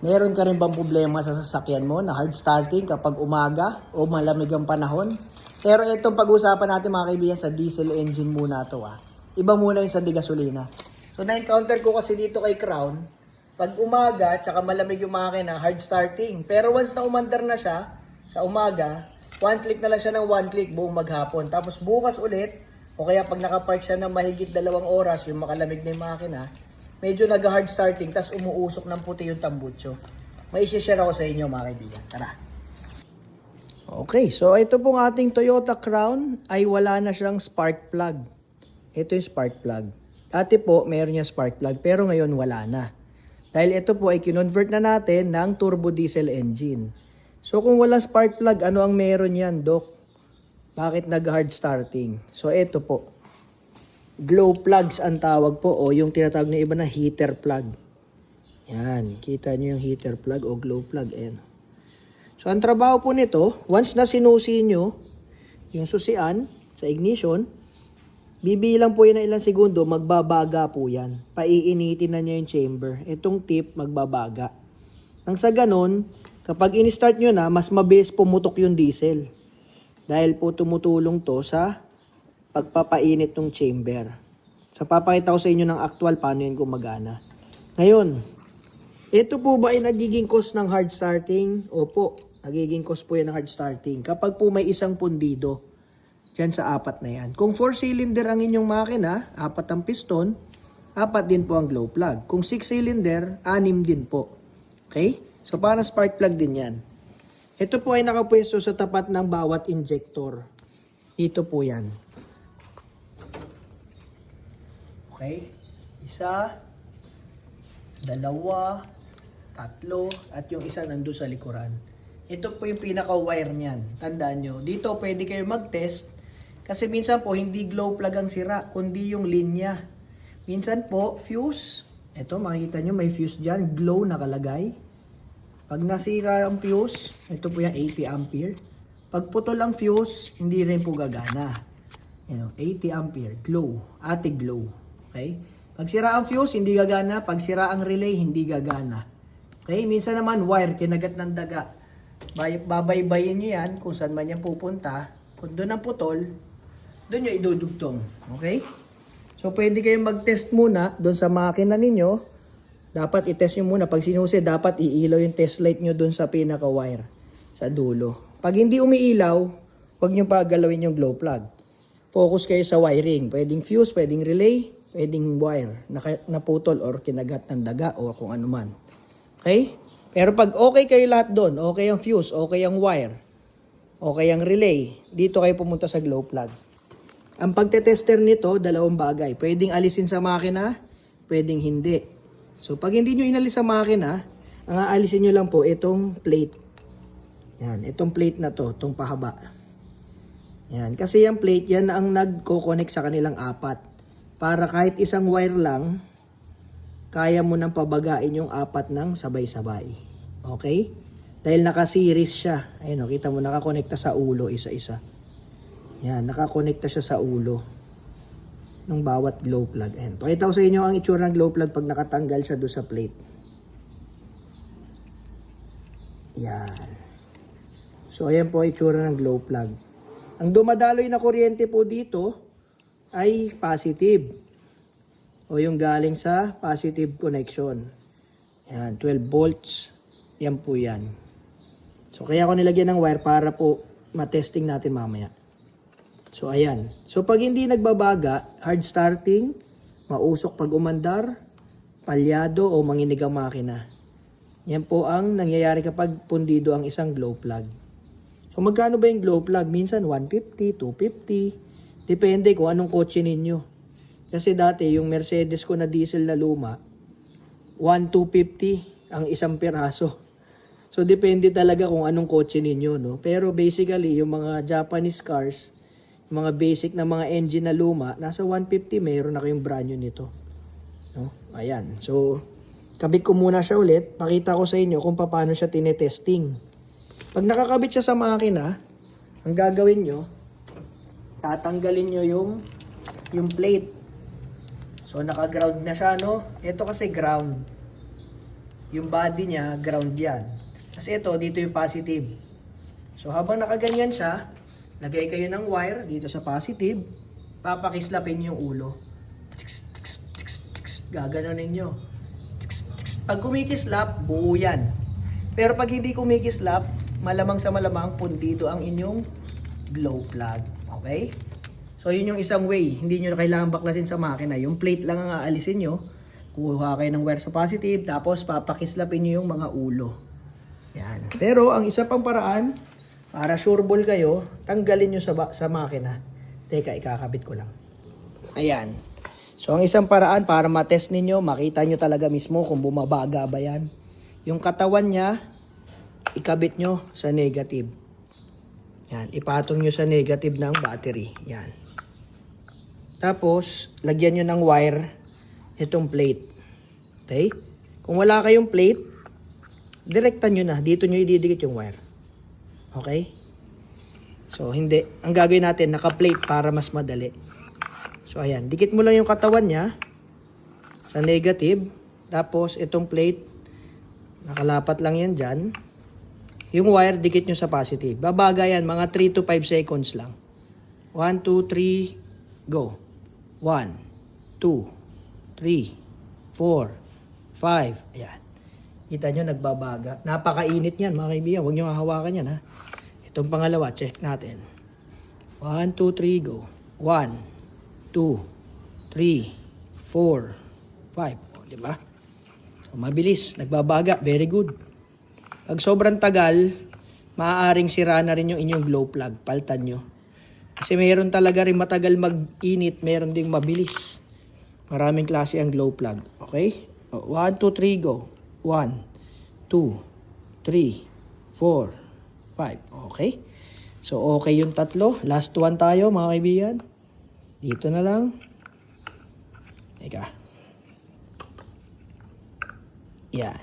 Meron ka rin bang problema sa sasakyan mo na hard starting kapag umaga o malamig ang panahon? Pero itong pag-uusapan natin mga kaibigan sa diesel engine muna to Iba muna yung sa gasolina. So na-encounter ko kasi dito kay Crown, pag umaga tsaka malamig yung makina, hard starting. Pero once na umandar na siya sa umaga, one click na lang siya ng one click buong maghapon. Tapos bukas ulit, o kaya pag nakapark siya ng mahigit 2 oras, yung makalamig na yung makina, medyo nag-hard starting, tas umuusok ng puti yung tambutso. May isi-share ako sa inyo mga kaibigan. Tara! Okay, so ito pong ating Toyota Crown ay wala na siyang spark plug. Ito yung spark plug. Dati po, meron niya spark plug, pero ngayon wala na. Dahil ito po ay kinonvert na natin ng turbo diesel engine. So kung wala spark plug, ano ang meron yan, Doc? Bakit nag-hard starting? So ito po. Glow plugs ang tawag po o yung tinatawag ng iba na heater plug. Yan, kita nyo yung heater plug o glow plug. Ayan. So ang trabaho po nito, once na sinusi nyo yung susian sa ignition, bibilang po yan na ilang segundo, magbabaga po yan. Paiinitin na niya yung chamber. Itong tip, magbabaga. Nang sa ganun, kapag in-start nyo na, mas mabilis pumutok yung diesel. Dahil po tumutulong to sa pagpapainit ng chamber. So, papakita ko sa inyo ng actual paano yan gumagana. Ngayon, ito po ba ay nagiging cause ng hard starting? Opo, nagiging cause po yan ng hard starting. Kapag po may isang pundido, dyan sa 4 na yan. Kung 4-cylinder ang inyong makina, 4 ang piston, 4 din po ang glow plug. Kung 6-cylinder, 6 din po. Okay? So, para spark plug din yan. Ito po ay nakapwesto sa tapat ng bawat injector. Dito po yan. Okay? 1, 2, 3, at yung isa nandun sa likuran. Ito po yung pinaka-wire niyan. Tandaan nyo. Dito pwede kayo mag-test kasi minsan po hindi glow plug ang sira, kundi yung linya. Minsan po, fuse. Ito, makikita nyo may fuse dyan. Glow nakalagay. Pag nasira ang fuse, ito po yung 80 ampere. Pag putol ang fuse, hindi rin po gagana. 80 ampere. Glow. Ate glow. Okay? Pag sira ang fuse, hindi gagana. Pag sira ang relay, hindi gagana. Okay? Minsan naman, wire, kinagat ng daga. Babaybayin nyo yan kung saan man yan pupunta. Kung doon ang putol, doon nyo idudugtong. Okay? So, pwede kayong mag-test muna doon sa makina ninyo. Dapat i-test nyo muna. Pag sinusi, dapat iilaw yung test light nyo doon sa pinaka-wire. Sa dulo. Pag hindi umiilaw, huwag nyo pa galawin yung glow plug. Focus kayo sa wiring. Pwedeng fuse, pwedeng relay, pwedeng wire, naputol or kinagat ng daga o kung ano man. Okay? Pero pag okay kayo lahat doon, okay ang fuse, okay ang wire, okay ang relay, dito kayo pumunta sa glow plug. Ang pagtetester nito, 2 bagay. Pwedeng alisin sa makina, pwedeng hindi. So pag hindi nyo inalis sa makina, ang aalisin nyo lang po itong plate. Yan, itong plate na to, itong pahaba. Yan, kasi yung plate, yan ang nagko-connect sa kanilang 4. Para kahit isang wire lang, kaya mo nang pabagain yung 4 ng sabay-sabay. Okay? Dahil naka-series siya. Ayun, kita mo, nakakonekta sa ulo, isa-isa. Yan, nakakonekta siya sa ulo ng bawat glow plug. Ayan, pakita ko sa inyo ang itsura ng glow plug pag nakatanggal siya doon sa plate. Yan. So, ayan po ang itsura ng glow plug. Ang dumadaloy na kuryente po dito ay positive o yung galing sa positive connection. Yan, 12 volts. Yan po yan. So, kaya ako nilagyan ng wire para po matesting natin mamaya. So, ayan. So, pag hindi nagbabaga, hard starting, mausok pag umandar, palyado o manginig ang makina. Yan po ang nangyayari kapag pundido ang isang glow plug. So, magkano ba yung glow plug? Minsan 150, 250. Depende kung anong kotse ninyo. Kasi dati, yung Mercedes ko na diesel na luma, 1,250 ang isang piraso. So, depende talaga kung anong kotse ninyo, no? Pero basically, yung mga Japanese cars, yung mga basic na mga engine na luma, nasa 150, mayroon na kayong brand new nito. No? Ayan. So, kabit ko muna siya ulit. Pakita ko sa inyo kung paano siya tinetesting. Pag nakakabit siya sa makina, ang gagawin nyo, tatanggalin nyo yung plate. So, naka-ground na siya, no? Ito kasi ground. Yung body niya, ground yan. Kasi ito, dito yung positive. So habang nakaganyan siya, lagay kayo ng wire dito sa positive, papakislapin yung ulo. Gaganunin nyo. Pag kumikislap, buo yan. Pero pag hindi kumikislap, malamang sa malamang pundido ang inyong glow plug. Okay? So yun yung isang way. Hindi nyo na kailangan baklasin sa makina. Yung plate lang ang aalisin nyo. Kuha kayo ng wire sa positive, tapos papakislapin nyo yung mga ulo. Yan. Pero ang isa pang paraan, para sure ball kayo, tanggalin nyo sa makina. Teka, ikakabit ko lang. Ayan. So ang isang paraan para matest ninyo, makita nyo talaga mismo kung bumabaga ba yan. Yung katawan niya, ikabit nyo sa negative. Yan. Ipatong nyo sa negative ng battery. Yan. Tapos, lagyan nyo ng wire itong plate. Okay? Kung wala kayong plate, direktan nyo na. Dito nyo ididikit yung wire. Okay? So, hindi. Ang gagawin natin, naka-plate para mas madali. So, ayan. Dikit mo lang yung katawan niya sa negative. Tapos, itong plate, nakalapat lang yan dyan. Yung wire, dikit nyo sa positive. Babaga yan, mga 3 to 5 seconds lang. 1, 2, 3, go. 1, 2, 3, 4, 5. Ayan. Kita nyo, nagbabaga. Napakainit yan, mga kaibigan. Huwag nyo hahawakan yan, ha. Itong pangalawa, check natin. 1, 2, 3, go. 1, 2, 3, 4, 5. O, diba? So, mabilis. Nagbabaga. Very good. Pag sobrang tagal, maaaring sira na rin yung inyong glow plug. Paltan nyo. Kasi mayroon talaga rin matagal mag-init, mayroon ding mabilis. Maraming klase ang glow plug. Okay? 1, 2, 3, go. 1, 2, 3, 4, 5. Okay? So, okay yung tatlo. Last one tayo, mga kaibigan. Dito na lang. Teka. Yan.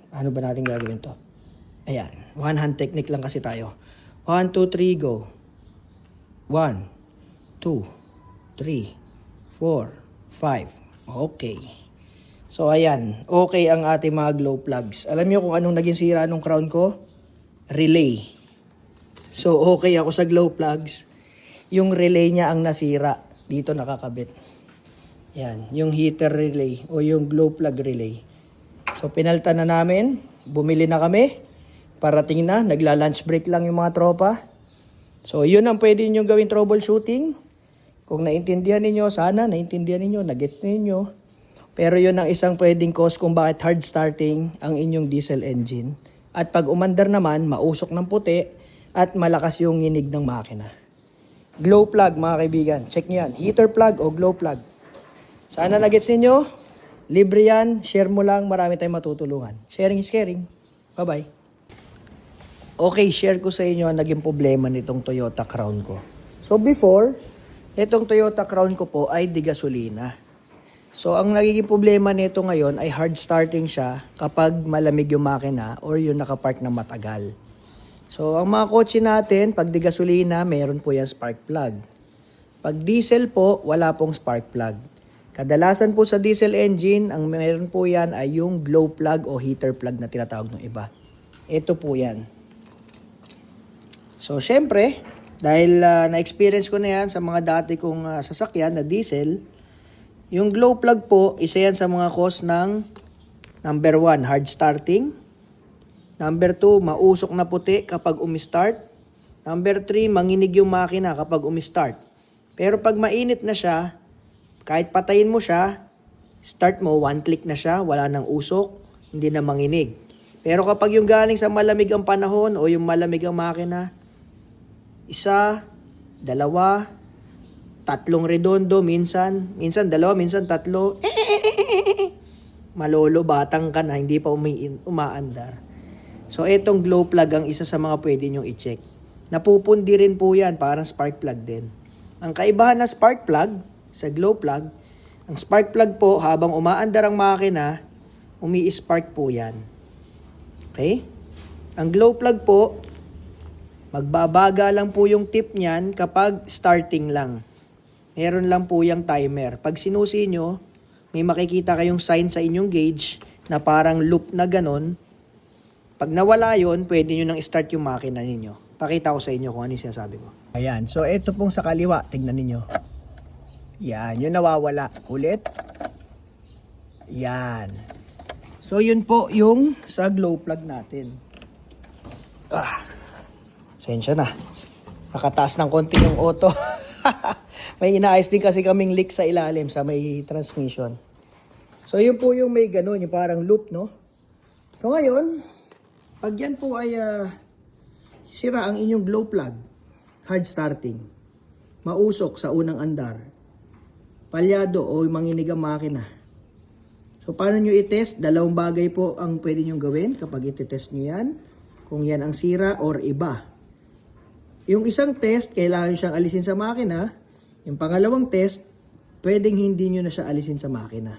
Ano ba natin gagawin to? Ayan. One hand technique lang kasi tayo. 1, 2, 3, go. 1, 2, 3, 4, 5. Okay. So, ayan. Okay ang ating mga glow plugs. Alam niyo kung anong naging sira nung crown ko? Relay. So, okay ako sa glow plugs. Yung relay niya ang nasira. Dito nakakabit. Yan. Yung heater relay o yung glow plug relay. So, pinaltan na namin. Bumili na kami. Parating na. Nagla-lunch break lang yung mga tropa. So, yun ang pwede nyo gawin troubleshooting. Kung naintindihan ninyo, sana naintindihan ninyo, nagets ninyo. Pero yun ang isang pwedeng cause kung bakit hard starting ang inyong diesel engine. At pag umandar naman, mausok ng puti at malakas yung nginig ng makina. Glow plug, mga kaibigan. Check nyo yan. Heater plug o glow plug. Sana nagets ninyo. Libre yan. Share mo lang. Marami tayong matutulungan. Sharing is caring. Bye-bye. Okay, share ko sa inyo ang naging problema nitong Toyota Crown ko. So before, itong Toyota Crown ko po ay di gasolina. So ang nagiging problema nito ngayon ay hard starting siya kapag malamig yung makina or yung nakapark na matagal. So ang mga kotse natin, pag di gasolina, meron po yan spark plug. Pag diesel po, wala pong spark plug. Kadalasan po sa diesel engine, ang meron po yan ay yung glow plug o heater plug na tinatawag ng iba. Ito po yan. So, syempre, dahil na-experience ko na yan sa mga dati kong sasakyan na diesel, yung glow plug po, isa yan sa mga cause ng number 1, hard starting. Number 2, mausok na puti kapag umistart. Number 3, manginig yung makina kapag umistart. Pero pag mainit na siya, kahit patayin mo siya, start mo, one click na siya, wala nang usok, hindi na manginig. Pero kapag yung galing sa malamig ang panahon o yung malamig ang makina, 1, 2, 3 redondo, minsan 2, minsan 3. Malolo, batang ka na, hindi pa umaandar. So, itong glow plug ang isa sa mga pwede nyong i-check. Napupundi rin po yan, parang spark plug din. Ang kaibahan na spark plug sa glow plug, ang spark plug po, habang umaandar ang makina, umi-spark po yan. Okay? Ang glow plug po, magbabaga lang po yung tip niyan kapag starting lang. Meron lang po yung timer. Pag sinusi nyo, may makikita kayong sign sa inyong gauge na parang loop na ganon. Pag nawala yon, pwede nyo nang start yung makina ninyo. Pakita ko sa inyo kung ano yung sinasabi ko. Ayan, so ito pong sa kaliwa, tignan ninyo. Yan, yun nawawala. Ulit. Yan. So yun po yung sa glow plug natin. Sensya na. Nakataas ng konti yung auto. May inaayos din kasi kaming leak sa ilalim sa may transmission. So yun po yung may ganun, yung parang loop, no? So ngayon, pag yan po ay sira ang inyong glow plug, hard starting, mausok sa unang andar, palyado o manginig ang makina. So paano nyo i-test? Dalawang bagay po ang pwede nyo gawin kapag i-test nyo yan. Kung yan ang sira or iba. Yung isang test, kailangan siyang alisin sa makina. Yung pangalawang test, pwedeng hindi nyo na siya alisin sa makina.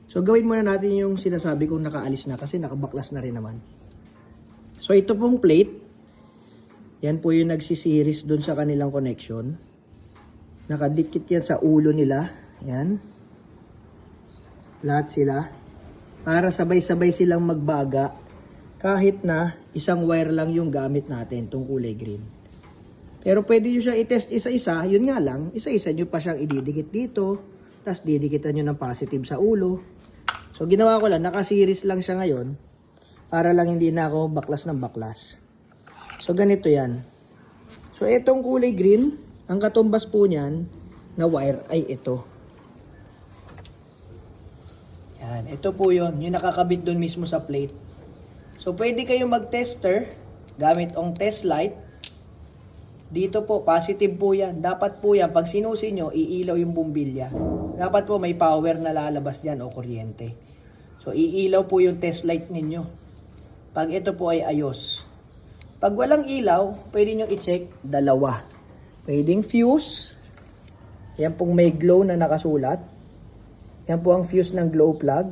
So gawin muna natin yung sinasabi kong nakaalis na kasi nakabaklas na rin naman. So ito pong plate, yan po yung nagsisiris dun sa kanilang connection. Nakadikit yan sa ulo nila. Yan. Lahat sila. Para sabay-sabay silang magbaga kahit na isang wire lang yung gamit natin, itong kulay green. Pero pwede nyo siya i-test isa-isa, yun nga lang, isa-isa nyo pa siyang ididikit dito, tapos didikitan nyo ng positive sa ulo. So ginawa ko lang, nakasiris lang siya ngayon, para lang hindi na ako baklas ng baklas. So ganito yan. So itong kulay green, ang katumbas po niyan na wire ay ito. Yan, ito po yun, yung nakakabit doon mismo sa plate. So pwede kayong mag-tester gamit ang test light. Dito po, positive po yan. Dapat po yan, pag sinusi nyo, iilaw yung bumbilya. Dapat po may power na lalabas dyan o kuryente. So, iilaw po yung test light ninyo. Pag ito po ay ayos. Pag walang ilaw, pwede nyo i-check dalawa. Pwedeng fuse. Yan pong may glow na nakasulat. Yan po ang fuse ng glow plug.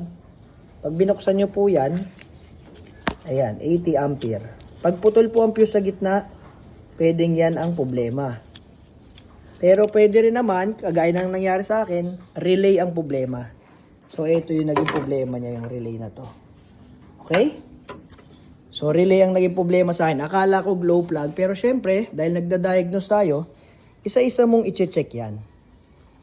Pag binuksan nyo po yan, ayan, 80 ampere. Pag putol po ang fuse sa gitna, pwedeng yan ang problema. Pero pwede rin naman, kagaya ng nangyari sa akin, relay ang problema. So, ito yung naging problema niya, yung relay na to. Okay? So, relay ang naging problema sa akin. Akala ko glow plug, pero syempre, dahil nagda-diagnose tayo, isa-isa mong i-check yan.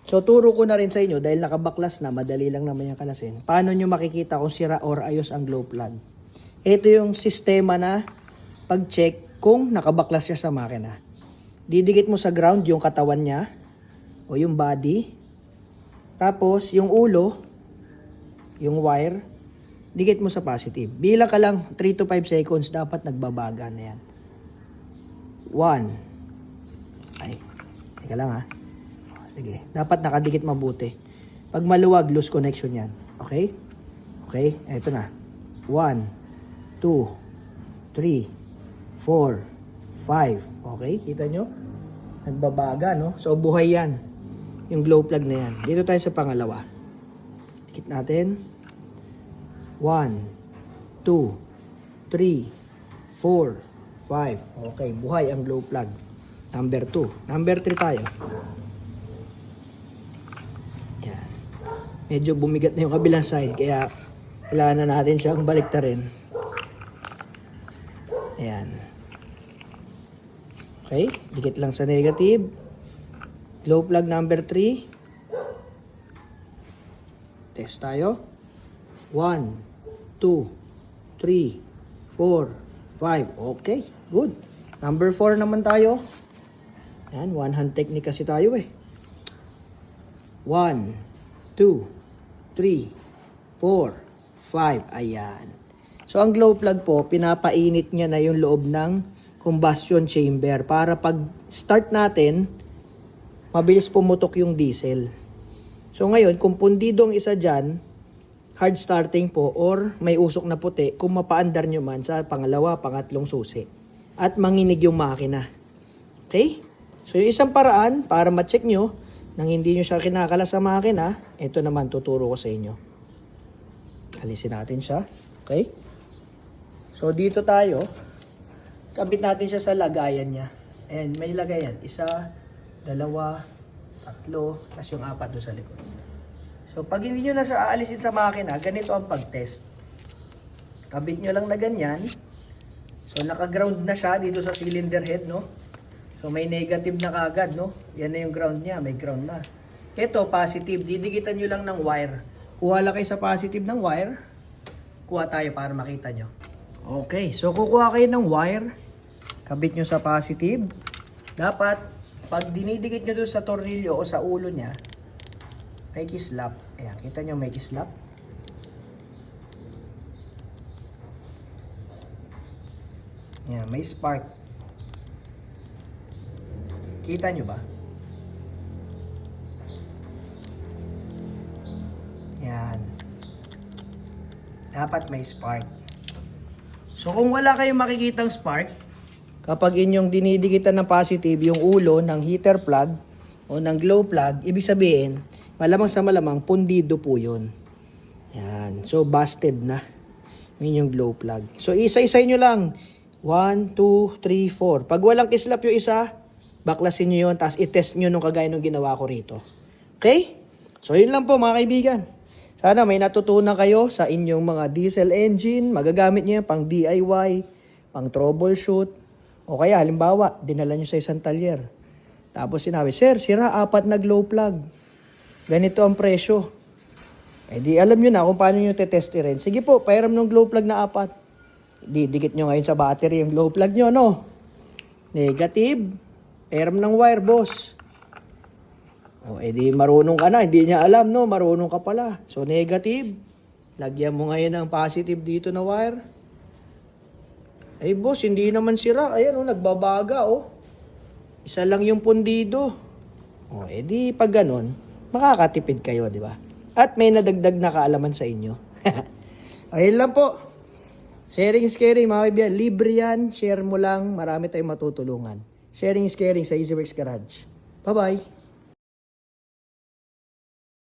So, turo ko na rin sa inyo, dahil nakabaklas na, madali lang naman yung kalasin. Paano nyo makikita kung sira or ayos ang glow plug? Ito yung sistema na pag-check kung nakabaklas siya sa makina. Didikit mo sa ground yung katawan niya o yung body. Tapos yung ulo, yung wire, dikit mo sa positive. Bilang ka lang 3 to 5 seconds, dapat nagbabaga na yan. 1. Ay, teka lang ha. Sige, dapat nakadikit mabuti. Pag maluwag, loose connection yan. Okay? Okay, eto na. 1, 2, 3, 4, 5. Okay, kita nyo? Nagbabaga, no? So, buhay yan. Yung glow plug na yan. Dito tayo sa pangalawa. Dikit natin. 1, 2, 3, 4, 5. Okay, buhay ang glow plug. Number 2. Number 3 tayo. Yan. Medyo bumigat na yung kabilang side, kaya kailangan na natin siyang baliktarin. Ayan. Okay, dikit lang sa negative. Glow plug number 3. Test tayo. 1, 2, 3, 4, 5. Okay, good. Number 4 naman tayo. Ayan, one hand technique kasi tayo eh. 1, 2, 3, 4, 5. Ayan. So, ang glow plug po, pinapainit niya na yung loob ng combustion chamber para pag start natin, mabilis pumutok yung diesel. So, ngayon, kung pundido ang isa dyan, hard starting po or may usok na puti, kung mapaandar nyo man sa pangalawa, pangatlong susi. At manginig yung makina. Okay? So, yung isang paraan para ma-check nyo nang hindi nyo siya kinakala sa makina, ito naman tuturo ko sa inyo. Alisin natin siya. Okay? So, dito tayo. Kabit natin siya sa lagayan niya. Ayan, may lagayan. 1, 2, 3, tapos yung 4 doon sa likod. So, pag hindi nyo na siya aalisin sa makina, ganito ang pag-test. Kabit nyo lang na ganyan. So naka-ground na siya dito sa cylinder head, no? So may negative na kagad, no? Yan na yung ground niya, may ground na. Ito, positive. Didikitan nyo lang ng wire. Kuha lang kayo sa positive ng wire. Kuha tayo para makita nyo. Okay, so kukuha kayo ng wire. Kabit nyo sa positive. Dapat, pag dinidikit nyo doon sa tornilyo o sa ulo niya, may kislap. Ayan, kita nyo may kislap. Ayan, may spark. Kita nyo ba? Yan. Dapat may spark. So kung wala kayong makikitang spark, kapag inyong dinidikitan ng positive yung ulo ng heater plug o ng glow plug, ibig sabihin, malamang sa malamang, pundido po yun. Yan. So busted na. Yun yung glow plug. So isa-isay nyo lang. 1, 2, 3, 4. Pag walang kislap yung isa, baklasin nyo yun, tapos itest nyo nung kagaya nung ginawa ko rito. Okay? So yun lang po mga kaibigan. Sana may natutunan kayo sa inyong mga diesel engine. Magagamit nyo yan pang DIY, pang troubleshoot. O kaya halimbawa, dinala nyo sa isang talyer. Tapos sinabi, sir, sira 4 na glow plug. Ganito ang presyo. Eh di alam nyo na kung paano nyo tetestirin. Sige po, pairam ng glow plug na 4. Didikit nyo ngayon sa battery yung glow plug nyo, no? Negative. Pairam ng wire, boss. O, edi marunong ka na. Hindi niya alam, no? Marunong ka pala. So, negative. Lagyan mo ngayon ng positive dito na wire. Ay, boss, hindi naman sira. Ayan, oh, nagbabaga, oh. Isa lang yung pundido. O, edi pag ganun, makakatipid kayo, di ba? At may nadagdag na kaalaman sa inyo. Ayun lang po. Sharing is caring, mga kaibigan. Libre yan. Share mo lang. Marami tayong matutulungan. Sharing is caring sa EasyWorks Garage. Bye-bye.